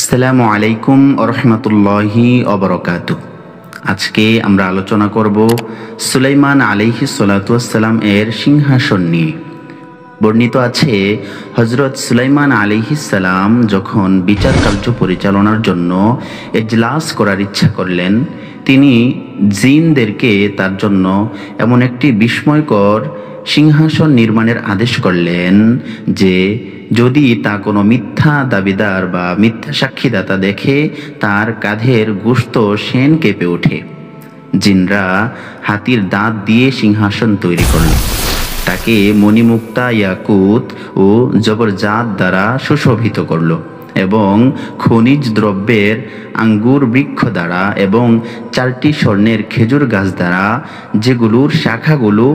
আসসালামু আলাইকুম ওরহমতুল্লাহি ওবরকাতুহ। আজকে আমরা আলোচনা করব সুলাইমান আলাইহিস সালাতু ওয়াসসালাম এর সিংহাসন নিয়ে। বর্ণিত আছে, হযরত সুলাইমান আলাইহিস সালাম যখন বিচার কার্য পরিচালনার জন্য এজলাস করার ইচ্ছা করলেন, তিনি জিনদেরকে তার জন্য এমন একটি বিস্ময়কর সিংহাসন নির্মাণের আদেশ করলেন যে যদি তা কোনো মিথ্যা দাবিদার বা মিথ্যা সাক্ষীদাতা দেখে, তার কাঁধের গোশত শেন কেঁপে ওঠে। জিনরা হাতির দাঁত দিয়ে সিংহাসন তৈরি করল, তাকে মণিমুক্তা, ইয়াকুত ও জবরজাত দ্বারা সুশোভিত করল এবং খনিজ দ্রব্যের আঙ্গুর বৃক্ষ দ্বারা এবং 4টি স্বর্ণের খেজুর গাছ দ্বারা, যেগুলোর শাখাগুলো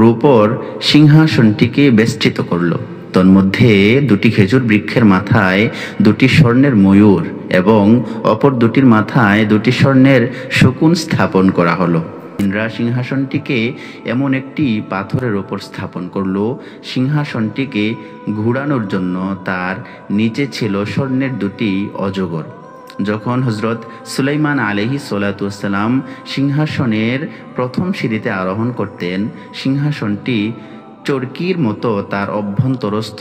রূপর সিংহাসনটিকে বেষ্টিত করল। তন্মধ্যে 2টি খেজুর বৃক্ষের মাথায় 2টি স্বর্ণের ময়ূর এবং অপর 2টির মাথায় 2টি স্বর্ণের শকুন স্থাপন করা হলো। ইন্দ্রা সিংহাসনটিকে এমন একটি পাথরের ওপর স্থাপন করলো, সিংহাসনটিকে ঘুরানোর জন্য তার নিচে ছিল স্বর্ণের 2টি অজগর। যখন হযরত সুলাইমান আলাইহিস সালাতু ওয়াসসালাম সিংহাসনের প্রথম সিঁড়িতে আরোহণ করতেন, সিংহাসনটি চরকির মতো তার অভ্যন্তরস্থ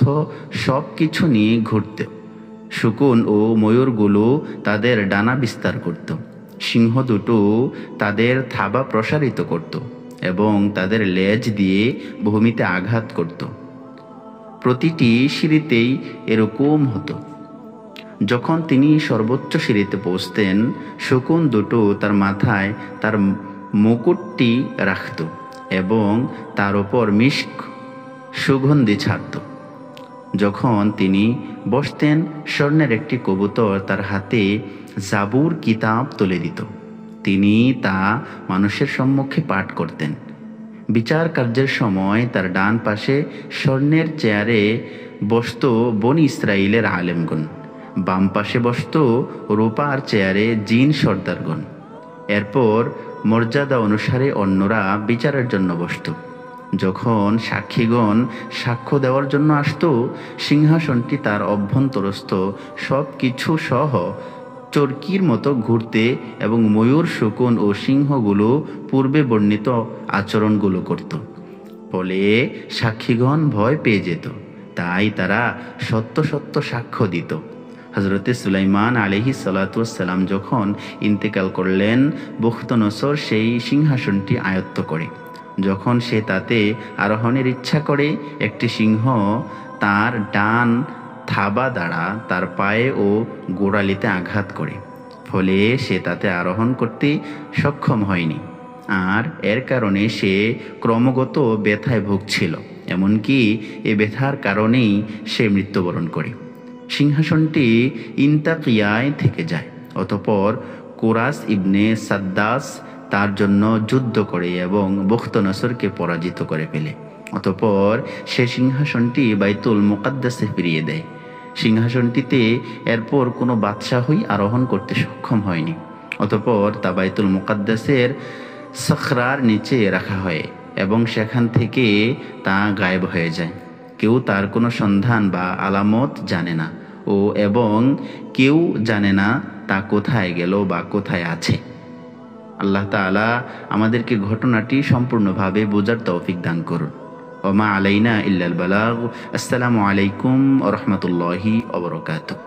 সব কিছু নিয়ে ঘুরত। শকুন ও ময়ূরগুলো তাদের ডানা বিস্তার করত, সিংহ দুটো তাদের থাবা প্রসারিত করত এবং তাদের লেজ দিয়ে ভূমিতে আঘাত করত। প্রতিটি সিঁড়িতেই এরকম হতো। যখন তিনি সর্বোচ্চ সিঁড়িতে পৌঁছতেন, শকুন দুটো তার মাথায় তার মুকুটটি রাখত এবং তার ওপর মিষ্ক সুগন্ধি ছাড়ত। যখন তিনি বসতেন, স্বর্ণের একটি কবুতর তার হাতে জাবুর কিতাব তুলে দিত। তিনি তা মানুষের সম্মুখে পাঠ করতেন। বিচার কার্যের সময় তার ডান পাশে স্বর্ণের চেয়ারে বসত বনি ইসরাইলের আলেমগণ, বাম পাশে বসত রূপার চেয়ারে জিন সর্দারগণ। এরপর মর্যাদা অনুসারে অন্যরা বিচারের জন্য বসত। যখন সাক্ষীগণ সাক্ষ্য দেওয়ার জন্য আসত, সিংহাসনটি তার অভ্যন্তরস্থ সব কিছু সহ চরকির মতো ঘুরতে এবং ময়ূর, শকুন ও সিংহগুলো পূর্বে বর্ণিত আচরণগুলো করত। ফলে সাক্ষীগণ ভয় পেয়ে যেত, তাই তারা সত্য সত্য সাক্ষ্য দিত। হযরতে সুলাইমান আলাইহিস সালাতু ওয়াসসালাম যখন ইন্তেকাল করলেন, বুখতনসর সেই সিংহাসনটি আয়ত্ত করে। যখন সে তাতে আরোহণের ইচ্ছা করে, একটি সিংহ তার ডান থাবা দ্বারা তার পায়ে ও গোড়ালিতে আঘাত করে, ফলে সে তাতে আরোহণ করতে সক্ষম হয়নি। আর এর কারণে সে ক্রমাগত ব্যথায় ভুগছিল, এমনকি এ ব্যথার কারণেই সে মৃত্যুবরণ করে। সিংহাসনটি ইন্তাকিয়ায় থেকে যায়। অতঃপর কোরাস ইবনে সাদ্দাস তার জন্য যুদ্ধ করে এবং বুখতনসরকে পরাজিত করে ফেলে। অতঃপর সে সিংহাসনটি বাইতুল মুকাদ্দাসে ফিরিয়ে দেয়। সিংহাসনটিতে এরপর কোনো বাদশাহই আরোহণ করতে সক্ষম হয়নি। অতঃপর তা বাইতুল মুকাদ্দাসের সখরার নিচে রাখা হয় এবং সেখান থেকে তা গায়েব হয়ে যায়। কেউ তার কোনো সন্ধান বা আলামত জানে না এবং কেউ জানে না তা কোথায় গেল বা কোথায় আছে। আল্লাহ তাআলা আমাদেরকে ঘটনাটি সম্পূর্ণভাবে বোঝার তৌফিক দান করুন। ওয়া মা আলাইনা ইল্লাল বালাগ। আসসালামু আলাইকুম ওয়া রাহমাতুল্লাহি ওয়া বারাকাতুহু।